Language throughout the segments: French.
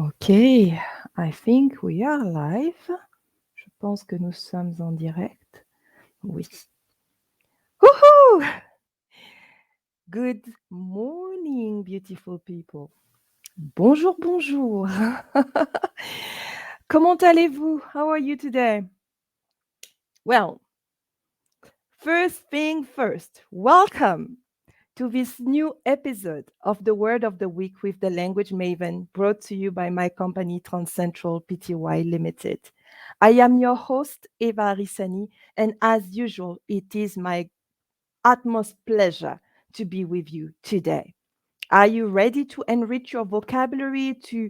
Ok, I think we are live. Je pense que nous sommes en direct. Oui. Woohoo! Good morning, beautiful people. Bonjour, bonjour. Comment allez-vous? How are you today? Well, first thing first, welcome to this new episode of the Word of the Week with the Language Maven, brought to you by my company trancentralptyltd Limited. I am your host, Evaarissani, and as usual, it is my utmost pleasure to be with you today. Are you ready to enrich your vocabulary, to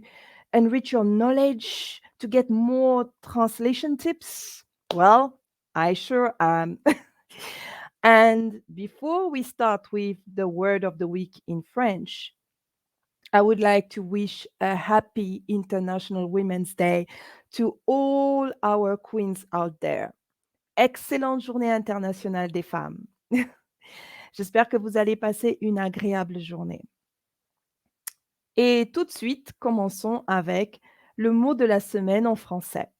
enrich your knowledge, to get more translation tips? Well, I sure am. And before we start with the word of the week in French, I would like to wish a happy International Women's Day to all our queens out there. Excellente journée internationale des femmes. J'espère que vous allez passer une agréable journée. Et tout de suite, commençons avec le mot de la semaine en français.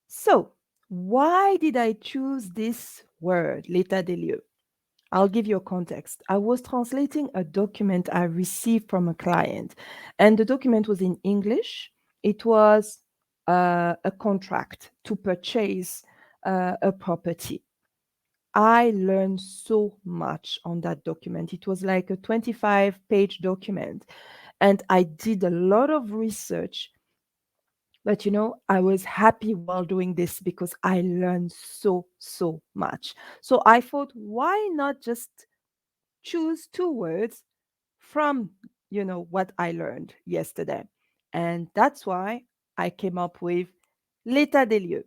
So, why did I choose this word, l'état des lieux? I'll give you a context. I was translating a document I received from a client, and the document was in English. It was a contract to purchase a property. I learned so much on that document. It was like a 25-page document, and I did a lot of research. But I was happy while doing this because I learned so much. So I thought, why not just choose two words from what I learned yesterday? And that's why I came up with l'état des lieux.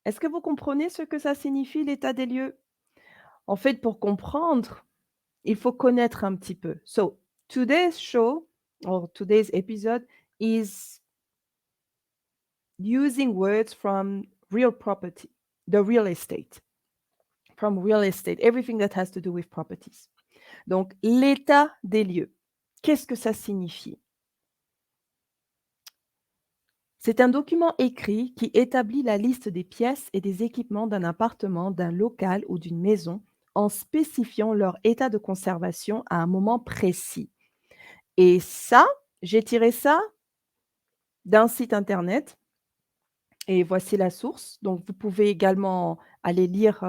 Est-ce que vous comprenez ce que ça signifie, l'état des lieux? En fait, pour comprendre, il faut connaître un petit peu. So, today's show or today's episode is using words from real property, the real estate, from real estate, everything that has to do with properties. Donc, l'état des lieux, qu'est-ce que ça signifie? C'est un document écrit qui établit la liste des pièces et des équipements d'un appartement, d'un local ou d'une maison en spécifiant leur état de conservation à un moment précis. Et ça, j'ai tiré ça d'un site internet et voici la source. Donc, vous pouvez également aller lire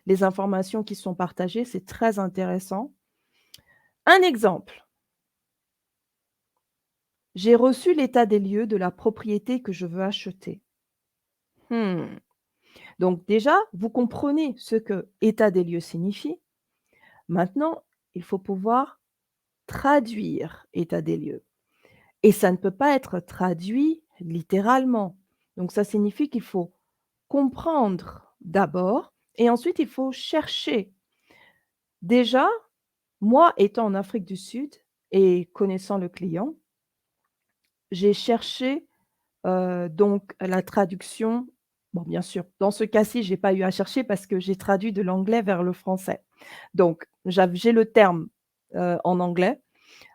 les informations qui sont partagées. C'est très intéressant. Un exemple. J'ai reçu l'état des lieux de la propriété que je veux acheter. Donc déjà, vous comprenez ce que état des lieux signifie. Maintenant, il faut pouvoir traduire état des lieux. Et ça ne peut pas être traduit littéralement. Donc ça signifie qu'il faut comprendre d'abord et ensuite il faut chercher. Déjà, moi étant en Afrique du Sud et connaissant le client, j'ai cherché donc la traduction. Bon, bien sûr, dans ce cas-ci, j'ai pas eu à chercher parce que j'ai traduit de l'anglais vers le français. Donc j'ai le terme, en anglais,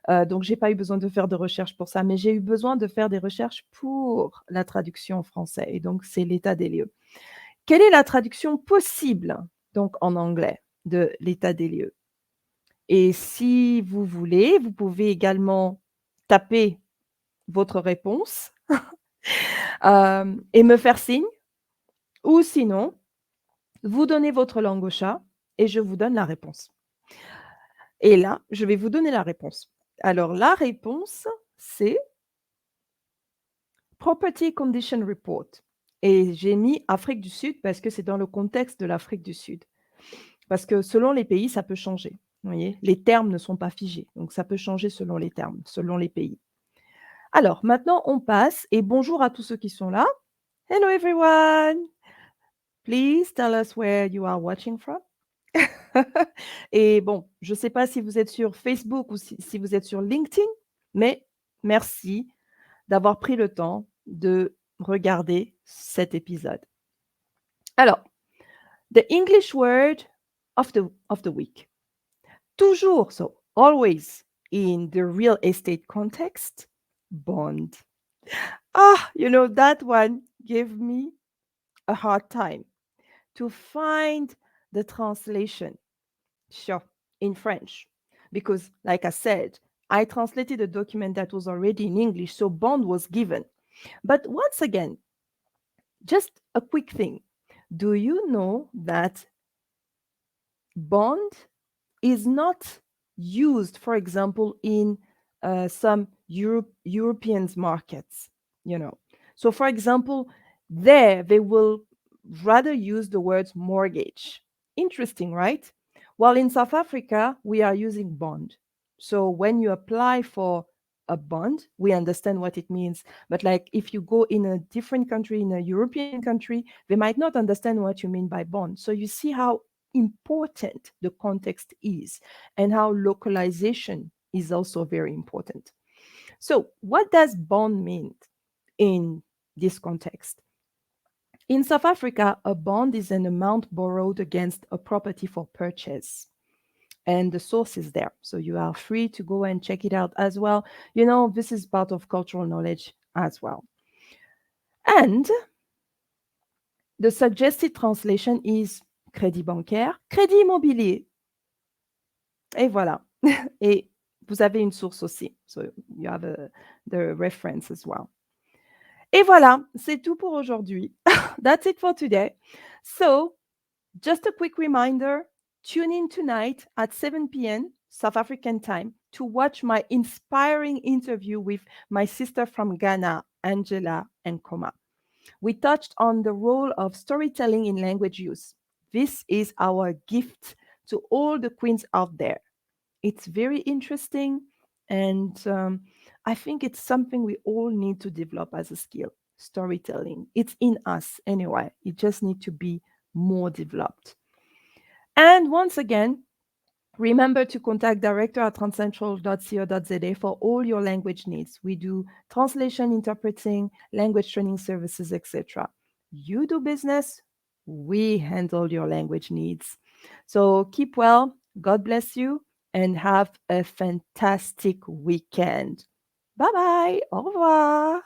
donc j'ai pas eu besoin de faire de recherche pour ça, mais j'ai eu besoin de faire des recherches pour la traduction en français et donc c'est l'état des lieux. Quelle est la traduction possible, donc en anglais, de l'état des lieux? Et si vous voulez, vous pouvez également taper votre réponse, et me faire signe ou sinon, vous donnez votre langue au chat et je vous donne la réponse. Et là, je vais vous donner la réponse. Alors la réponse, c'est Property Condition Report et j'ai mis Afrique du Sud parce que c'est dans le contexte de l'Afrique du Sud. Parce que selon les pays, ça peut changer, vous voyez? Les termes ne sont pas figés, donc ça peut changer selon les termes, selon les pays. Alors maintenant, on passe et bonjour à tous ceux qui sont là. Hello everyone! Please tell us where you are watching from. Et bon, je ne sais pas si vous êtes sur Facebook ou si vous êtes sur LinkedIn, mais merci d'avoir pris le temps de regarder cet épisode. Alors, the English word of the week. Toujours, so always in the real estate context, Bond. That one gave me a hard time to find the translation, sure, in French. Because, like I said, I translated a document that was already in English, so bond was given. But once again, just a quick thing. Do you know that bond is not used, for example, in some European markets, you know. So, for example, there they will rather use the word mortgage. Interesting, right? While in South Africa, we are using bond. So when you apply for a bond, we understand what it means. But like if you go in a different country, in a European country, they might not understand what you mean by bond. So you see how important the context is and how localization is also very important. So, what does bond mean in this context? In South Africa, a bond is an amount borrowed against a property for purchase. And the source is there. So you are free to go and check it out as well. This is part of cultural knowledge as well. And the suggested translation is crédit bancaire, crédit immobilier. Et voilà. Et vous avez une source aussi. So you have the reference as well. Et voilà, c'est tout pour aujourd'hui. That's it for today. So, just a quick reminder, tune in tonight at 7 p.m. South African time to watch my inspiring interview with my sister from Ghana, Angela Nkoma. We touched on the role of storytelling in language use. This is our gift to all the queens out there. It's very interesting, and I think it's something we all need to develop as a skill. Storytelling. It's in us anyway. It just needs to be more developed. And once again, remember to contact director at transcentralptyltd for all your language needs. We do translation, interpreting, language training services, etc. You do business, we handle your language needs. So keep well, God bless you, and have a fantastic weekend. Bye bye. Au revoir.